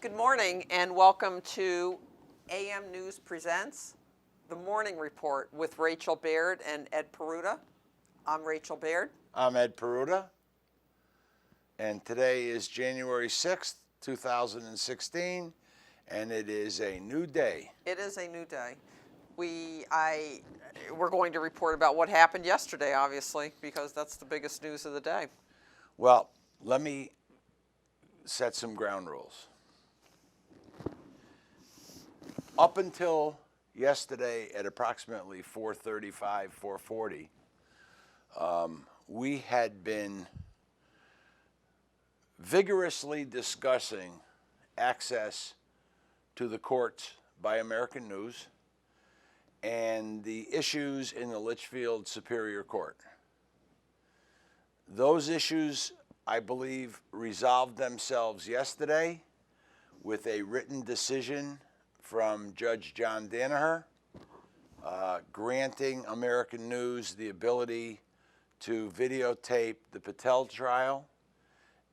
Good morning and welcome to AM News Presents The Morning Report with Rachel Baird and Ed Peruta. I'm Rachel Baird. I'm Ed Peruta, and today is January 6th, 2016, and it is a new day. It is a new day. We're going to report about what happened yesterday, obviously, because that's the biggest news of the day. Well, let me set some ground rules. Up until yesterday at approximately 4:35, 4:40, we had been vigorously discussing access to the courts by American News and the issues in the Litchfield Superior Court. Those issues, I believe, resolved themselves yesterday with a written decision from Judge John Danaher, granting American News the ability to videotape the Patel trial.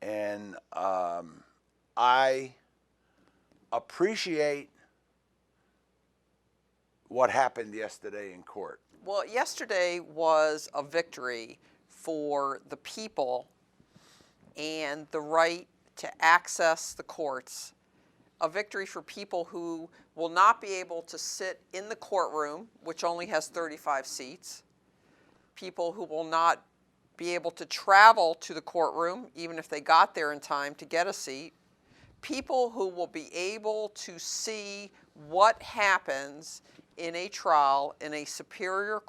And I appreciate what happened yesterday in court. Well, yesterday was a victory for the people and the right to access the courts. A victory for people who will not be able to sit in the courtroom, which only has 35 seats. People who will not be able to travel to the courtroom, even if they got there in time to get a seat. People who will be able to see what happens in a trial in a superior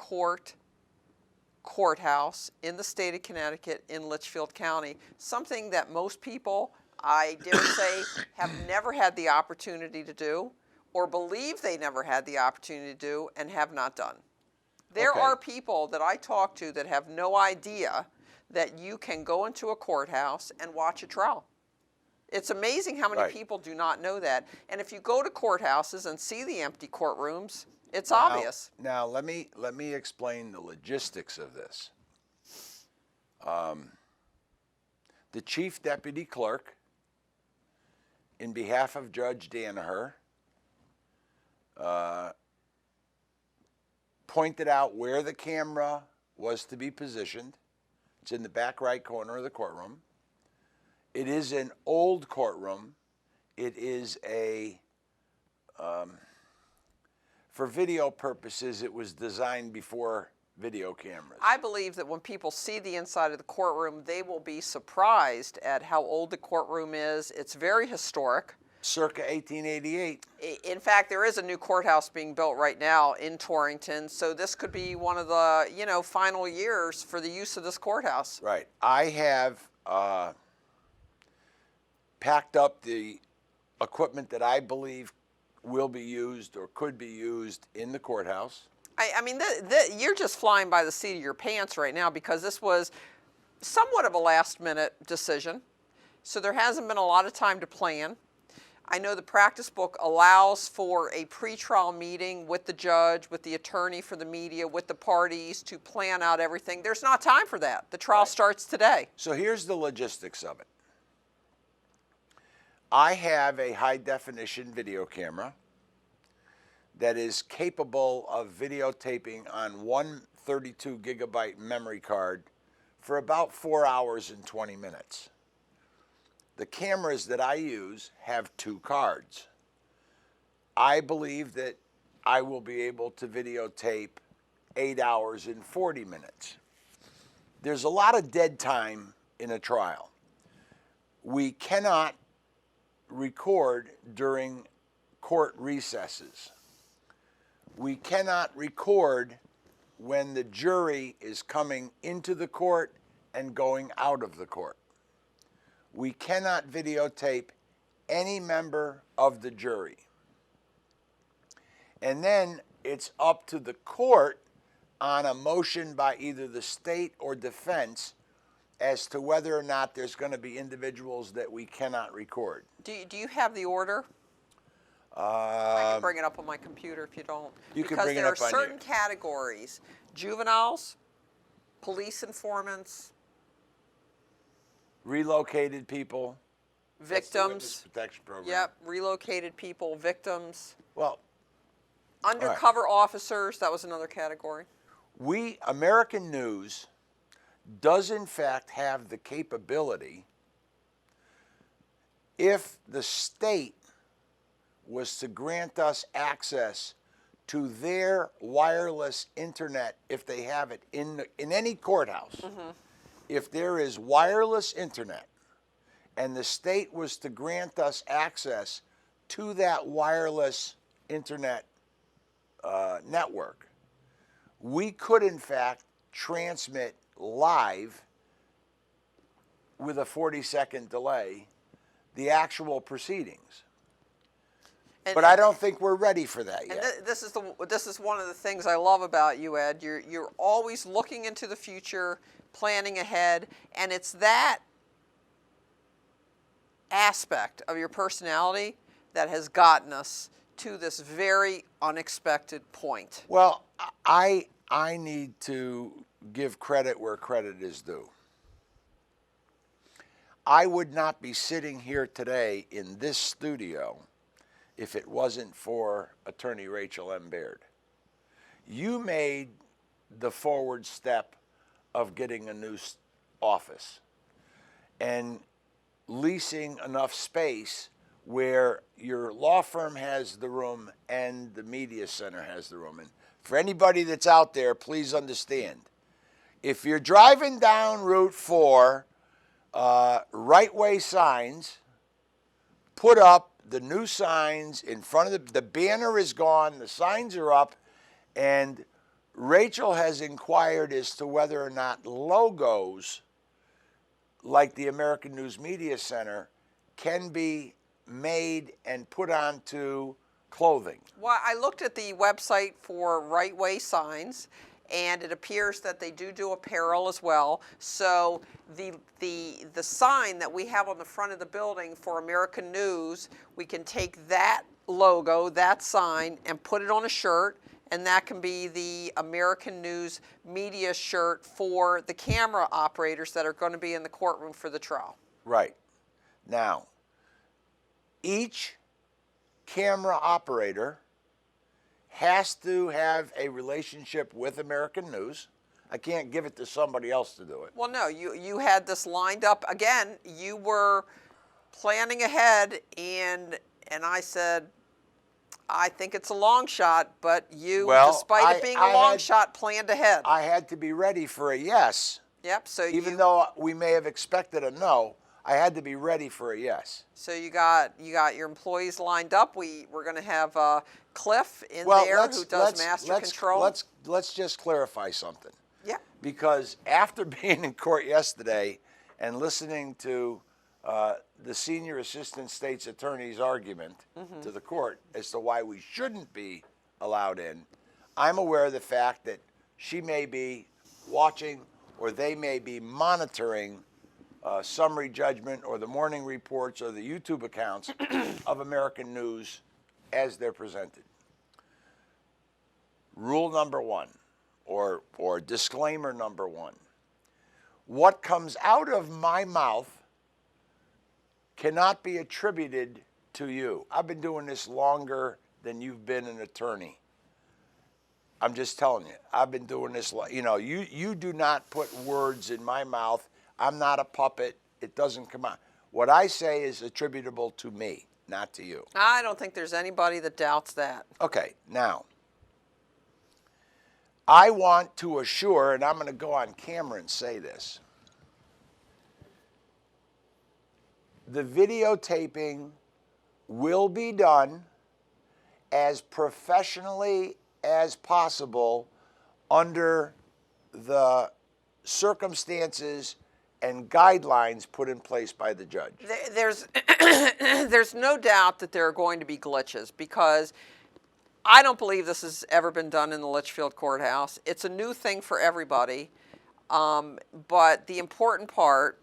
courthouse in the state of Connecticut in Litchfield County. Something that most people, I dare say, have never had the opportunity to do or believe they never had the opportunity to do and have not done. There are people that I talk to that have no idea that you can go into a courthouse and watch a trial. It's amazing how many people do not know that. And if you go to courthouses and see the empty courtrooms, it's obvious. Now, let me explain the logistics of this. The chief deputy clerk, in behalf of Judge Danaher, pointed out where the camera was to be positioned. It's in the back right corner of the courtroom. It is an old courtroom. It is for video purposes, it was designed before video cameras. I believe that when people see the inside of the courtroom, they will be surprised at how old the courtroom is. It's very historic. Circa 1888. In fact, there is a new courthouse being built right now in Torrington, so this could be one of the, final years for the use of this courthouse. Right. I have packed up the equipment that I believe will be used or could be used in the courthouse. I mean, you're just flying by the seat of your pants right now because this was somewhat of a last-minute decision, so there hasn't been a lot of time to plan. I know the practice book allows for a pretrial meeting with the judge, with the attorney for the media, with the parties to plan out everything. There's not time for that. The trial starts today. So here's the logistics of it. I have a high-definition video camera that is capable of videotaping on one 32-gigabyte memory card for about 4 hours and 20 minutes. The cameras that I use have 2 cards. I believe that I will be able to videotape 8 hours and 40 minutes. There's a lot of dead time in a trial. We cannot record during court recesses. We cannot record when the jury is coming into the court and going out of the court. We cannot videotape any member of the jury. And then it's up to the court on a motion by either the state or defense as to whether or not there's going to be individuals that we cannot record. Do you have the order? I can bring it up on my computer if you don't. You can bring it up on Because there are certain categories: juveniles, police informants, relocated people, That's the Witness victims. Protection Program. Yep, relocated people, victims, Well, undercover officers. That was another category. American News does in fact have the capability, if the state was to grant us access to their wireless internet, if they have it in any courthouse, if there is wireless internet and the state was to grant us access to that wireless internet network, we could in fact transmit live with a 40-second delay the actual proceedings. But I don't think we're ready for that yet. And this is one of the things I love about you, Ed. You're always looking into the future, planning ahead, and it's that aspect of your personality that has gotten us to this very unexpected point. Well, I need to give credit where credit is due. I would not be sitting here today in this studio if it wasn't for Attorney Rachel M. Baird. You made the forward step of getting a new office and leasing enough space where your law firm has the room and the media center has the room. And for anybody that's out there, please understand, if you're driving down Route 4, right-way signs, put up the new signs in front of the banner is gone, the signs are up, and Rachel has inquired as to whether or not logos like the American News Media Center can be made and put onto clothing. Well, I looked at the website for right-way signs, and it appears that they do apparel as well. So the sign that we have on the front of the building for American News, we can take that logo, that sign, and put it on a shirt, and that can be the American News media shirt for the camera operators that are going to be in the courtroom for the trial. Right. Now, each camera operator has to have a relationship with American News. I can't give it to somebody else to do it. Well, no, you had this lined up. Again, you were planning ahead, and I said, I think it's a long shot, but you, despite it being a long shot, planned ahead. I had to be ready for a yes. Yep. So even though we may have expected a no, I had to be ready for a yes. So you got your employees lined up. We're going to have Cliff in there who does master control. Let's just clarify something. Yeah. Because after being in court yesterday and listening to the senior assistant state's attorney's argument to the court as to why we shouldn't be allowed in, I'm aware of the fact that she may be watching or they may be monitoring summary judgment or the morning reports or the YouTube accounts of American News as they're presented. Rule number one, or disclaimer number one, what comes out of my mouth cannot be attributed to you. I've been doing this longer than you've been an attorney. I'm just telling you, I've been doing this, you do not put words in my mouth. I'm not a puppet. It doesn't come out. What I say is attributable to me, not to you. I don't think there's anybody that doubts that. Okay, now, I want to assure, and I'm going to go on camera and say this, the videotaping will be done as professionally as possible under the circumstances and guidelines put in place by the judge. There's no doubt that there are going to be glitches because I don't believe this has ever been done in the Litchfield Courthouse. It's a new thing for everybody, but the important part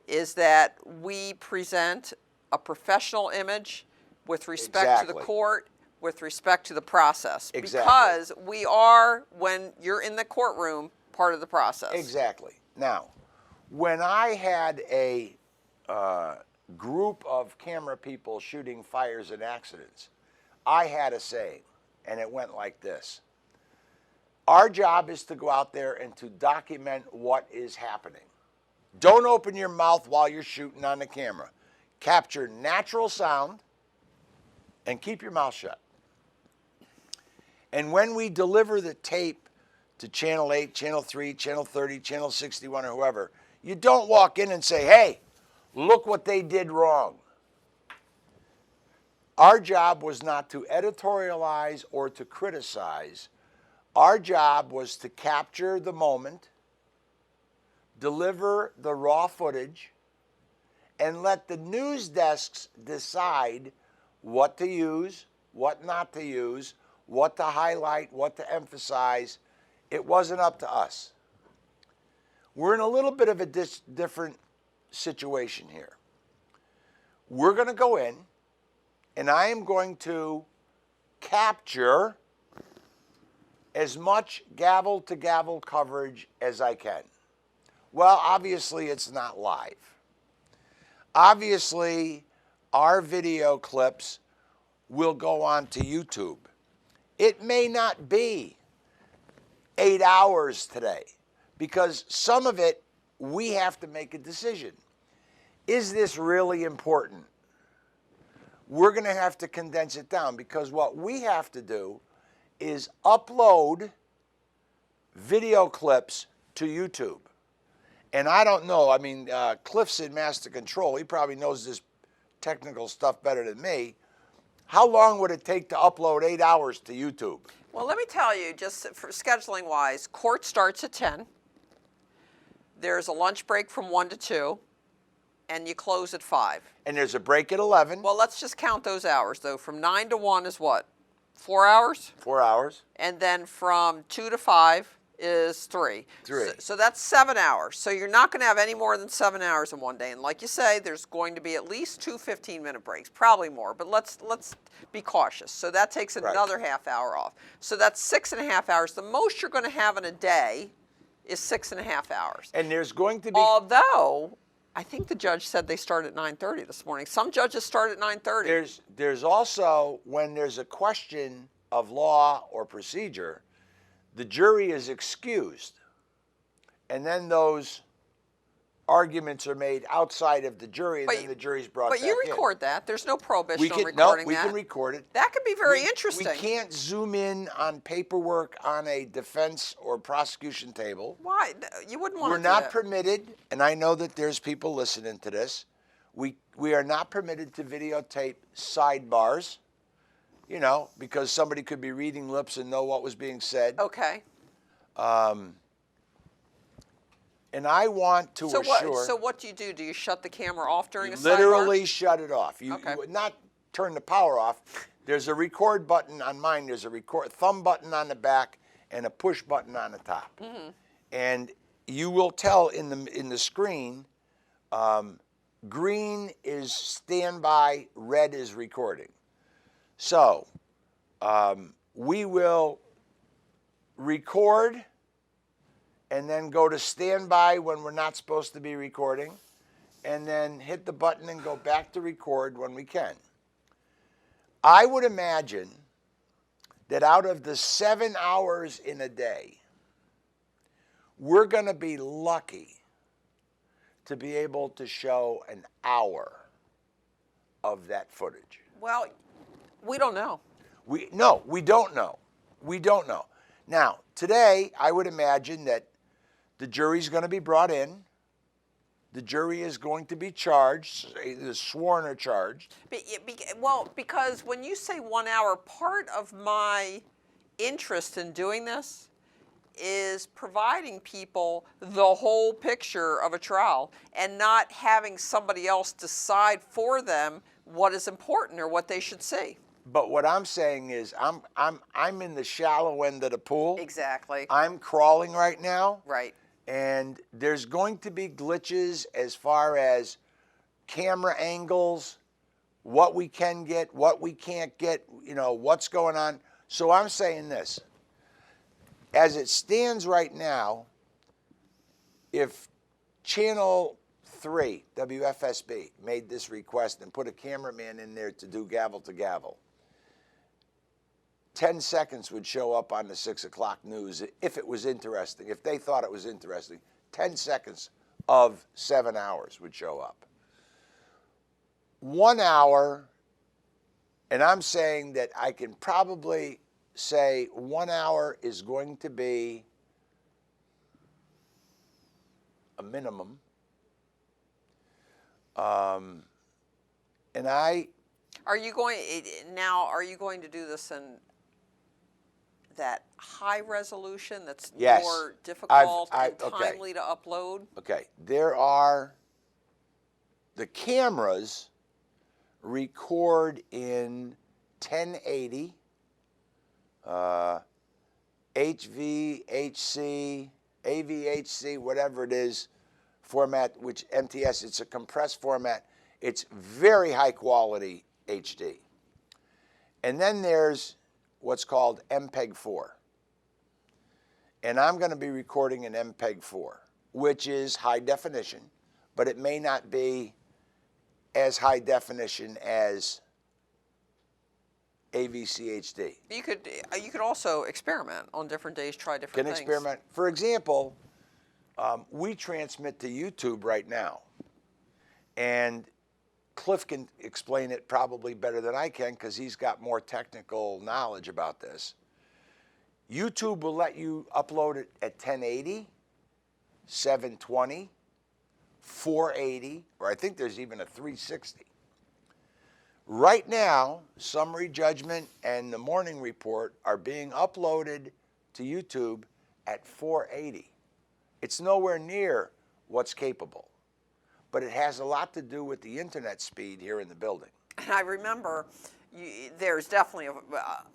is that we present a professional image with respect to the court, with respect to the process. Exactly. Because we are, when you're in the courtroom, part of the process. Exactly. Now, when I had a group of camera people shooting fires and accidents, I had a saying, and it went like this. Our job is to go out there and to document what is happening. Don't open your mouth while you're shooting on the camera. Capture natural sound and keep your mouth shut. And when we deliver the tape to Channel 8, Channel 3, Channel 30, Channel 61, or whoever, you don't walk in and say, hey, look what they did wrong. Our job was not to editorialize or to criticize. Our job was to capture the moment, deliver the raw footage, and let the news desks decide what to use, what not to use, what to highlight, what to emphasize. It wasn't up to us. We're in a little bit of a different situation here. We're going to go in, and I am going to capture as much gavel-to-gavel coverage as I can. Well, obviously, it's not live. Obviously, our video clips will go on to YouTube. It may not be 8 hours today, because some of it, we have to make a decision. Is this really important? We're going to have to condense it down, because what we have to do is upload video clips to YouTube. And I don't know, I mean, Cliff's in Master Control. He probably knows this technical stuff better than me. How long would it take to upload 8 hours to YouTube? Well, let me tell you, just for scheduling wise, court starts at 10. There's a lunch break from 1 to 2, and you close at 5. And there's a break at 11. Well, let's just count those hours, though. From 9 to 1 is what? 4 hours? 4 hours. And then from 2 to 5 is 3. 3. So that's 7 hours. So you're not going to have any more than 7 hours in one day. And like you say, there's going to be at least 2 15-minute breaks, probably more. But let's be cautious. So that takes another half hour off. So that's 6.5 hours. The most you're going to have in a day is 6.5 hours. And there's going to be... Although, I think the judge said they start at 9:30 this morning. Some judges start at 9:30. There's also, when there's a question of law or procedure, the jury is excused. And then those arguments are made outside of the jury, and then the jury's brought back in. But you record that. There's no prohibition on recording that. We can record it. That could be very interesting. We can't zoom in on paperwork on a defense or prosecution table. Why? You wouldn't want to do We're not that. permitted, and I know that there's people listening to this, we are not permitted to videotape sidebars, you know, because somebody could be reading lips and know what was being said. Okay. And I want to assure... So what do you do? Do you shut the camera off during a sidebar? Literally shut it off. You Okay. would not turn the power off. There's a record button on mine. There's a thumb button on the back and a push button on the top. Mm-hmm. And you will tell in the screen, green is standby, red is recording. So we will record and then go to standby when we're not supposed to be recording, and then hit the button and go back to record when we can. I would imagine that out of the 7 hours in a day, we're going to be lucky to be able to show an hour of that footage. Well, we don't know. We don't know. We don't know. Now, today, I would imagine that the jury's going to be brought in. The jury is going to be charged, either sworn or charged. Well, because when you say 1 hour, part of my interest in doing this is providing people the whole picture of a trial and not having somebody else decide for them what is important or what they should see. But what I'm saying is I'm in the shallow end of the pool. Exactly. I'm crawling right now. Right. And there's going to be glitches as far as camera angles, what we can get, what we can't get, you know, what's going on. So I'm saying this. As it stands right now, if Channel 3, WFSB, made this request and put a cameraman in there to do gavel to gavel, 10 seconds would show up on the 6 o'clock news if it was interesting, if they thought it was interesting. 10 seconds of 7 hours would show up. 1 hour, and I'm saying that I can probably say 1 hour is going to be a minimum. And Are you going to do this in that high resolution that's Yes. more difficult and okay. timely to upload? Okay, there are, the cameras record in 1080, HVHC, AVHC, whatever it is, format, which MTS, it's a compressed format. It's very high quality HD. And then there's what's called MPEG-4. And I'm going to be recording an MPEG-4, which is high definition, but it may not be as high definition as AVC HD. You could also experiment on different days, try different Can things. experiment. For example, we transmit to YouTube right now, and Cliff can explain it probably better than I can because he's got more technical knowledge about this. YouTube will let you upload it at 1080, 720, 480, or I think there's even a 360. Right now, Summary Judgment and the Morning Report are being uploaded to YouTube at 480. It's nowhere near what's capable, but it has a lot to do with the internet speed here in the building. And I remember there's definitely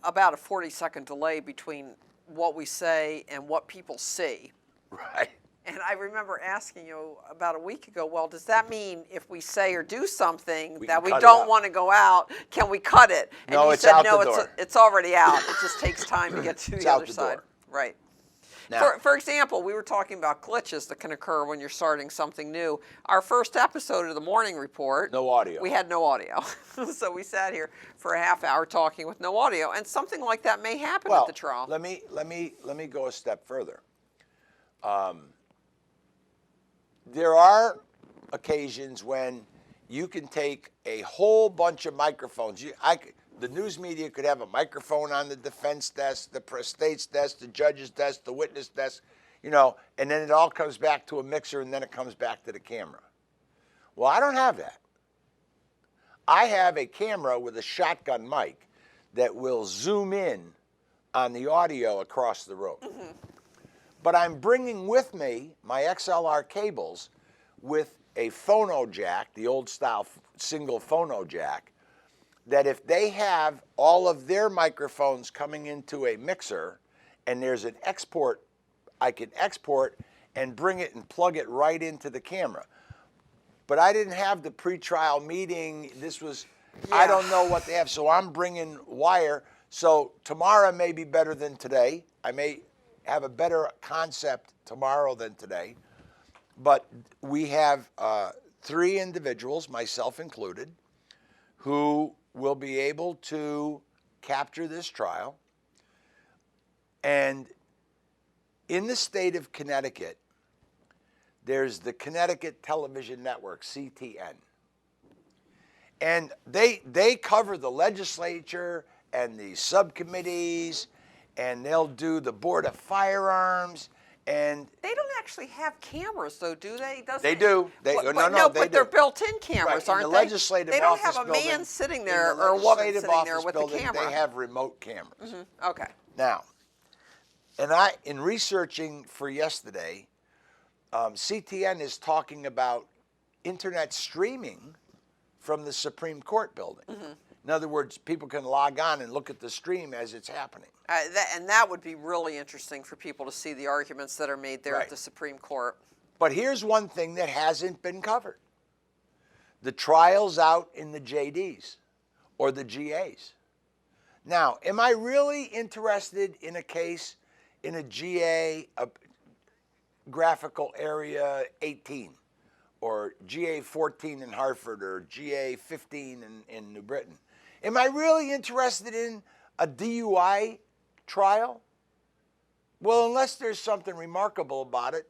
about a 40-second delay between what we say and what people see. Right. And I remember asking you about a week ago, well, does that mean if we say or do something that we don't want to go out, can we cut it? And no, you it's said, out no, the door. it's already out. It just takes time to get to the out other the side. door. Right. Now, For example, we were talking about glitches that can occur when you're starting something new. Our first episode of the Morning Report, no audio. we had no audio. So we sat here for a half hour talking with no audio, and something like that may happen at the trial. Let me go a step further. There are occasions when you can take a whole bunch of microphones. The news media could have a microphone on the defense desk, the state's desk, the judge's desk, the witness desk, and then it all comes back to a mixer and then it comes back to the camera. Well, I don't have that. I have a camera with a shotgun mic that will zoom in on the audio across the room. Mm-hmm. But I'm bringing with me my XLR cables with a phono jack, the old style single phono jack, that if they have all of their microphones coming into a mixer and there's an export, I can export and bring it and plug it right into the camera. But I didn't have the pre-trial meeting. This was, I don't know what they have. So I'm bringing wire. So tomorrow may be better than today. I may have a better concept tomorrow than today. But we have 3 individuals, myself included, who will be able to capture this trial. And in the state of Connecticut, there's the Connecticut Television Network, CTN. And they cover the legislature and the subcommittees, and they'll do the Board of Firearms. And they don't actually have cameras, though, do they? They do. But they're built-in cameras, right, aren't in the they? Legislative they don't office have a building, man sitting there or a woman sitting there with the camera. They have remote cameras. Mm-hmm. Okay. Now, in researching for yesterday, CTN is talking about internet streaming from the Supreme Court building. Mm-hmm. In other words, people can log on and look at the stream as it's happening. And that would be really interesting for people to see the arguments that are made there at the Supreme Court. But here's one thing that hasn't been covered. The trials out in the JDs or the GAs. Now, am I really interested in a case in a GA, a graphical area 18, or GA14 in Hartford or GA15 in New Britain. Am I really interested in a DUI trial? Well, unless there's something remarkable about it,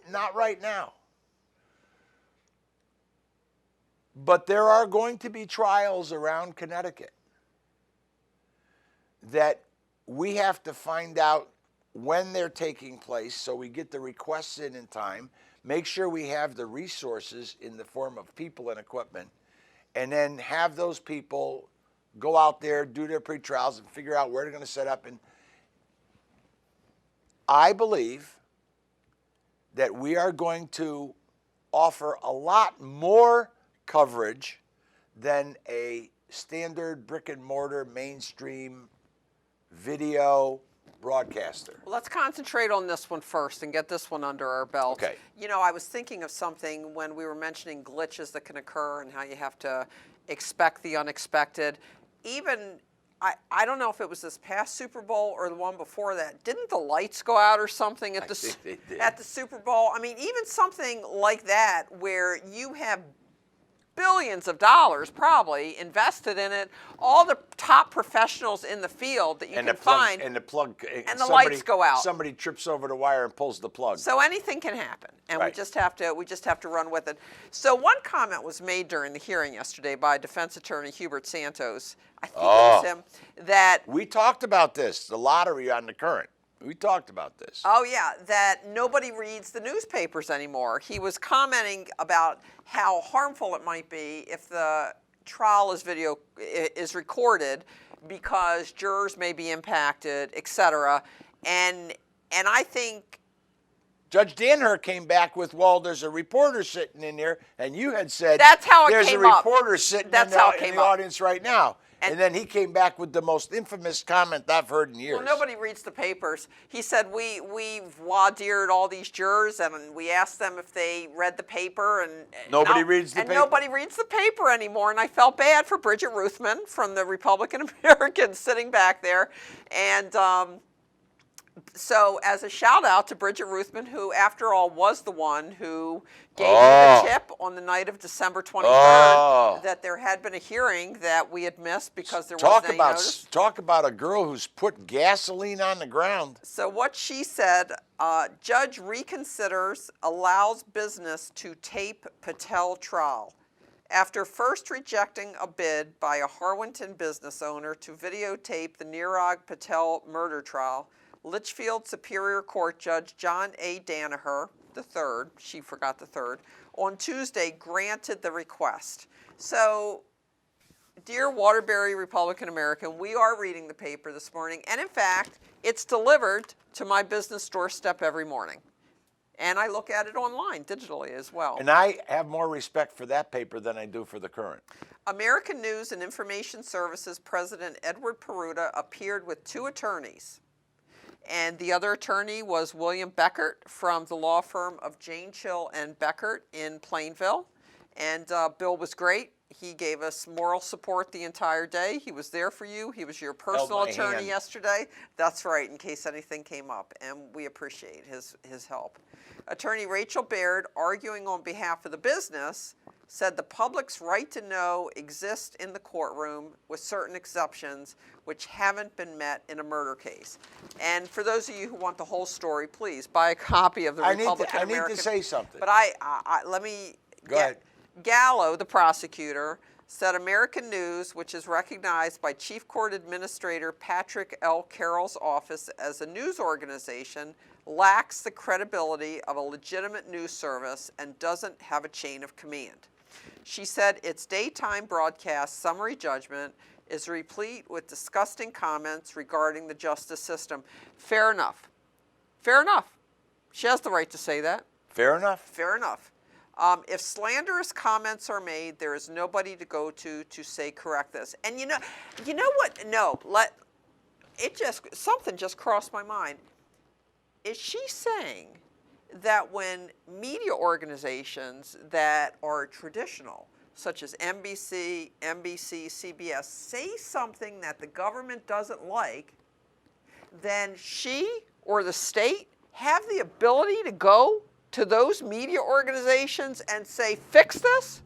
not right now. But there are going to be trials around Connecticut that we have to find out when they're taking place so we get the requests in time, make sure we have the resources in the form of people and equipment, and then have those people go out there, do their pre-trials, and figure out where they're going to set up. And I believe that we are going to offer a lot more coverage than a standard brick and mortar mainstream video broadcaster. Well, let's concentrate on this one first and get this one under our belt. Okay. You know, I was thinking of something when we were mentioning glitches that can occur and how you have to expect the unexpected. Even, I don't know if it was this past Super Bowl or the one before that. Didn't the lights go out or something at the Super Bowl? I mean, even something like that where you have billions of dollars probably invested in it, all the top professionals in the field that you can find, and the plug, and the lights go out. Somebody trips over the wire and pulls the plug. So anything can happen, and Right. we just have to run with it. So one comment was made during the hearing yesterday by defense attorney Hubert Santos. I think it was him, that We talked about this, the lottery on the Current. We talked about this. oh yeah, that nobody reads the newspapers anymore. He was commenting about how harmful it might be if the trial is recorded because jurors may be impacted, etc. And I think Judge Danher came back with, well, there's a reporter sitting in there, and you had said That's how it there's came a up. reporter sitting That's in how it the came up. audience right now. And And then he came back with the most infamous comment I've heard in years. well, nobody reads the papers. He said we've voir-dired all these jurors, and we asked them if they read the paper, and Nobody reads the paper. nobody reads the paper anymore. And I felt bad for Bridget Ruthman from the Republican Americans sitting back there, and so as a shout out to Bridget Ruthman, who after all was the one who gave you the tip on the night of December 23rd that there had been a hearing that we had missed because there wasn't any notice. Talk about a girl who's put gasoline on the ground. So what she said, judge reconsiders, allows business to tape Patel trial. After first rejecting a bid by a Harwinton business owner to videotape the Nirag Patel murder trial, Litchfield Superior Court Judge John A. Danaher, the third, she forgot the third, on Tuesday granted the request. So, dear Waterbury Republican American, we are reading the paper this morning, and in fact, it's delivered to my business doorstep every morning. And I look at it online, digitally as well. And I have more respect for that paper than I do for the Current. American News and Information Services President Edward Peruta appeared with two attorneys. And the other attorney was William Beckert from the law firm of Jane Chill and Beckert in Plainville. And Bill was great. He gave us moral support the entire day. He was there for you. He was your personal attorney hand. yesterday. That's right, in case anything came up. And we appreciate his help. Attorney Rachel Baird, arguing on behalf of the business, said the public's right to know exists in the courtroom with certain exceptions which haven't been met in a murder case. And for those of you who want the whole story, please buy a copy of the Republican American. I need to say something. But let me Go ahead. Gallo, the prosecutor, said American News, which is recognized by Chief Court Administrator Patrick L. Carroll's office as a news organization, lacks the credibility of a legitimate news service and doesn't have a chain of command. She said its daytime broadcast summary judgment is replete with disgusting comments regarding the justice system. Fair enough. Fair enough. She has the right to say that. Fair enough. Fair enough. If slanderous comments are made, there is nobody to go to say correct this. And you know what? No, something just crossed my mind. Is she saying that when media organizations that are traditional, such as NBC, CBS, say something that the government doesn't like, then she or the state have the ability to go to those media organizations and say, fix this?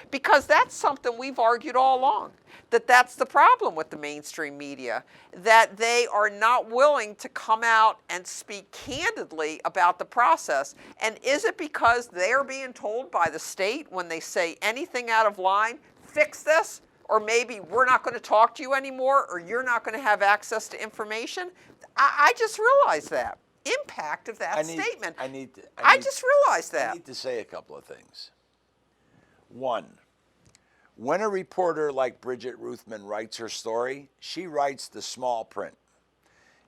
Because that's something we've argued all along, that that's the problem with the mainstream media, that they are not willing to come out and speak candidly about the process. And is it because they're being told by the state when they say anything out of line, fix this, or maybe we're not going to talk to you anymore, or you're not going to have access to information? I just realized that impact of that statement. I just realized that. I need to say a couple of things. One, when a reporter like Bridget Ruthman writes her story, she writes the small print.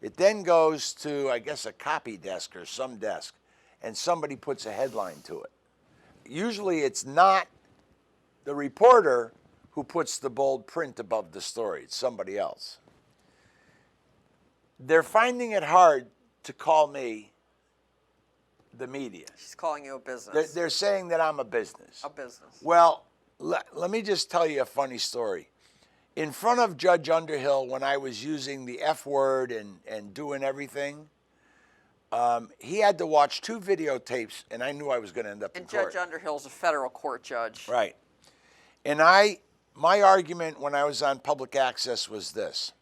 It then goes to, I guess, a copy desk or some desk, and somebody puts a headline to it. Usually it's not the reporter who puts the bold print above the story. It's somebody else. They're finding it hard to call me the media. She's calling you a business. They're saying that I'm a business. A business. Well, let me just tell you a funny story. In front of Judge Underhill, when I was using the F word and doing everything, he had to watch 2 videotapes, and I knew I was going to end up in court. And Judge Underhill's a federal court judge. Right. And my argument when I was on public access was this.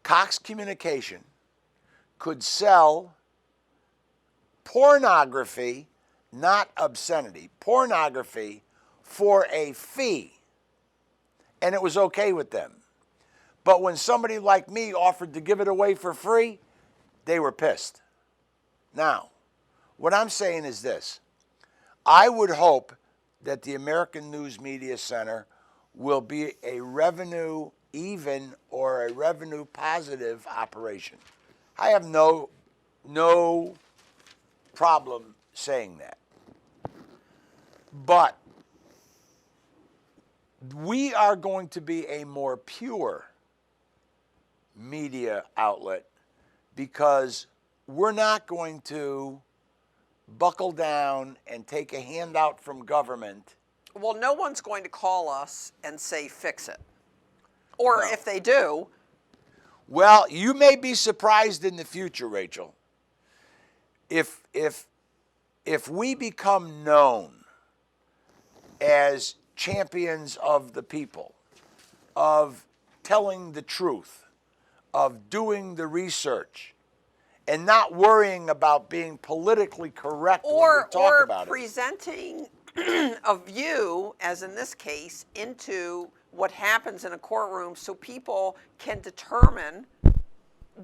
Cox Communication could sell pornography, not obscenity, pornography for a fee. And it was okay with them. But when somebody like me offered to give it away for free, they were pissed. Now, what I'm saying is this. I would hope that the American News Media Center will be a revenue even or a revenue positive operation. I have no problem saying that. But we are going to be a more pure media outlet because we're not going to buckle down and take a handout from government. Well, no one's going to call us and say, fix it. Or No. if they do. Well, you may be surprised in the future, Rachel. If we become known as champions of the people, of telling the truth, of doing the research, and not worrying about being politically correct when we talk about it. Or presenting a view, as in this case, into what happens in a courtroom so people can determine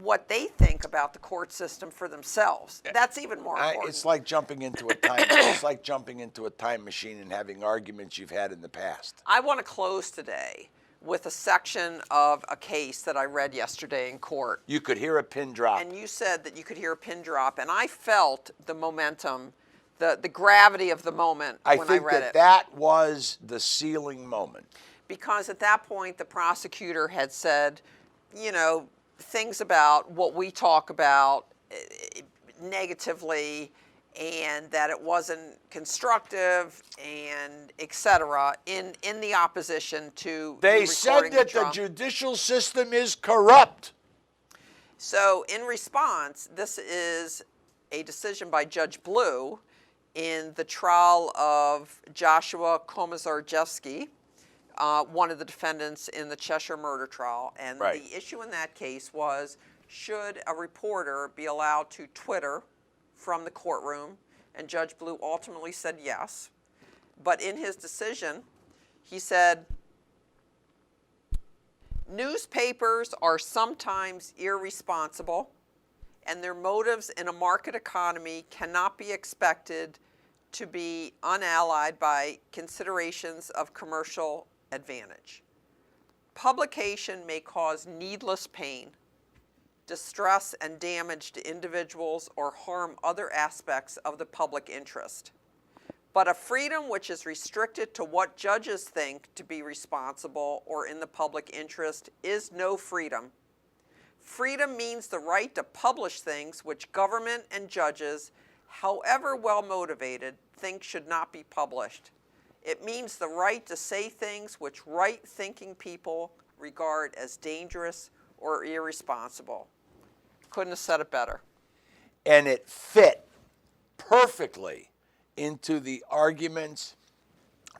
what they think about the court system for themselves. That's even more important. It's like jumping into a time. It's like jumping into a time machine and having arguments you've had in the past. I want to close today with a section of a case that I read yesterday in court. You could hear a pin drop. And you said that you could hear a pin drop, and I felt the momentum, the gravity of the moment when I read it. That was the sealing moment. Because at that point, the prosecutor had said, you know, things about what we talk about negatively, and that it wasn't constructive, and et cetera, in the opposition to They said that the judicial system is corrupt. So in response, this is a decision by Judge Blue in the trial of Joshua Komazarjevsky, one of the defendants in the Cheshire murder trial. And right. The issue in that case was, should a reporter be allowed to Twitter from the courtroom? And Judge Blue ultimately said yes. But in his decision, he said, newspapers are sometimes irresponsible, and their motives in a market economy cannot be expected to be unallied by considerations of commercial advantage. Publication may cause needless pain, distress, and damage to individuals or harm other aspects of the public interest. But a freedom which is restricted to what judges think to be responsible or in the public interest is no freedom. Freedom means the right to publish things which government and judges, however well motivated, think should not be published. It means the right to say things which right-thinking people regard as dangerous or irresponsible. Couldn't have said it better. And it fit perfectly into the arguments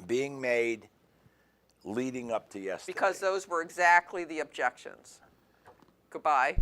being made leading up to yesterday. Because those were exactly the objections. Goodbye.